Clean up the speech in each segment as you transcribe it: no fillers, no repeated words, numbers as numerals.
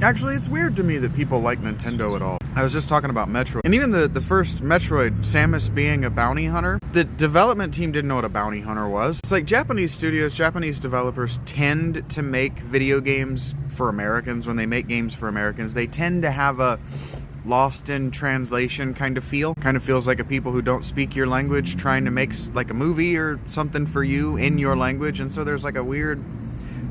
Actually, it's weird to me that people like Nintendo at all. I was just talking about Metroid. And even the first Metroid, Samus being a bounty hunter, the development team didn't know what a bounty hunter was. It's like Japanese studios, Japanese developers tend to make video games for Americans. When they make games for Americans, they tend to have a lost in translation kind of feel. Kind of feels like a people who don't speak your language trying to make like a movie or something for you in your language. And so there's like a weird...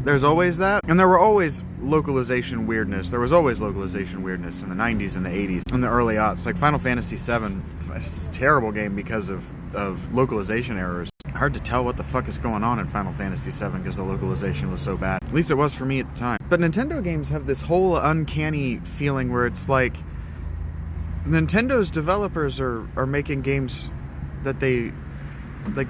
There's always that. And there were always localization weirdness. There was always localization weirdness in the 90s and the 80s and the early aughts. Like Final Fantasy VII, it's a terrible game because of localization errors. Hard to tell what the fuck is going on in Final Fantasy VII because the localization was so bad. At least it was for me at the time. But Nintendo games have this whole uncanny feeling where it's like Nintendo's developers are making games that they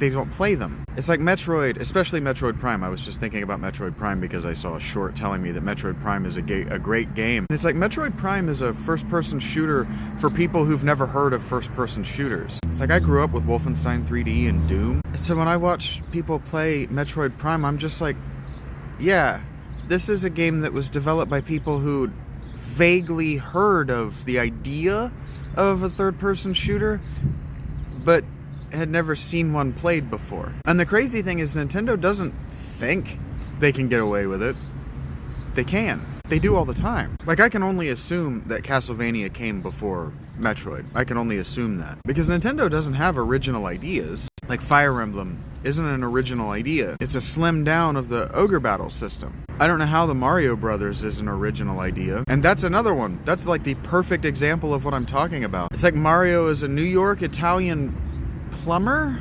don't play them. It's like Metroid, especially Metroid Prime. I was just thinking about Metroid Prime because I saw a short telling me that Metroid Prime is a great game. And it's like Metroid Prime is a first-person shooter for people who've never heard of first-person shooters. It's like I grew up with Wolfenstein 3D and Doom. And so when I watch people play Metroid Prime, I'm just like, yeah, this is a game that was developed by people who vaguely heard of the idea of a third-person shooter, but had never seen one played before. And the crazy thing is Nintendo doesn't think they can get away with it. They can. They do all the time. Like, I can only assume that Castlevania came before Metroid. I can only assume that. Because Nintendo doesn't have original ideas. Like Fire Emblem isn't an original idea. It's a slim down of the Ogre Battle system. I don't know how the Mario Brothers is an original idea. And that's another one. That's like the perfect example of what I'm talking about. It's like Mario is a New York Italian plumber.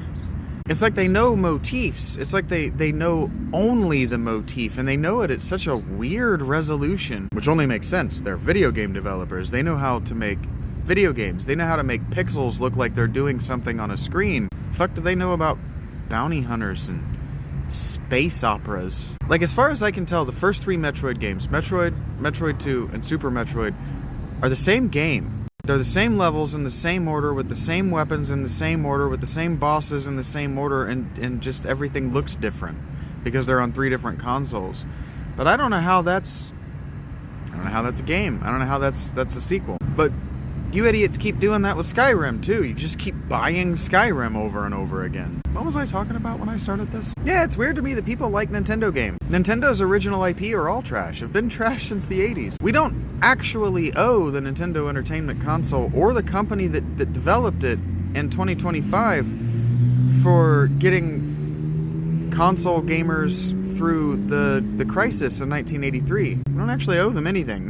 It's like they know motifs. It's like they know only the motif, and they know it at such a weird resolution, which only makes sense. They're video game developers. They know how to make video games. They know how to make pixels look like they're doing something on a screen. Fuck do they know about bounty hunters and space operas? Like, as far as I can tell, the first three Metroid games, Metroid, Metroid 2, and Super Metroid, are the same game. They're the same levels in the same order, with the same weapons in the same order, with the same bosses in the same order, and just everything looks different because they're on 3 different consoles. But I don't know how that's a game. I don't know how that's a sequel. But you idiots keep doing that with Skyrim too. You just keep buying Skyrim over and over again. What was I talking about when I started this? Yeah, it's weird to me that people like Nintendo games. Nintendo's original IP are all trash. Have been trash since the 80s. We don't actually owe the Nintendo Entertainment Console or the company that developed it in 2025 for getting console gamers through the crisis of 1983. We don't actually owe them anything.